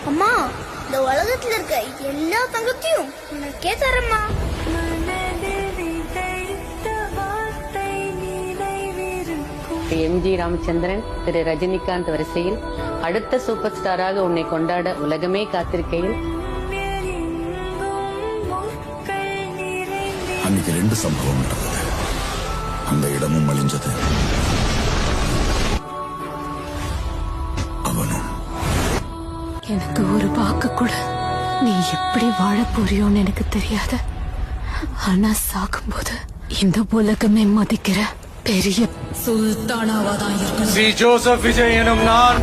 அம்மா, இந்த உலகத்துல இருக்க எல்லா தங்கத்தையும் உனக்கே தரமா. எம்ஜி ராமச்சந்திரன், திரு ரஜினிகாந்த் வரிசையில் அடுத்த சூப்பர் ஸ்டாராக உன்னை கொண்டாட உலகமே காத்திருக்கையில் அன்னைக்கு 2 சம்பவம் நடந்தது. அந்த இடமும் அழிஞ்சது, அவனும். எனக்கு ஒரு வாக்கு கூட நீ எப்படி வாழ போறியோன்னு எனக்கு தெரியாது. ஆனா சாகும்போது இந்த உலகமே மதிக்கிற பெரிய சுல்தானாவாதான் இருக்கு. ஜோசப் விஜய் எனும் நான்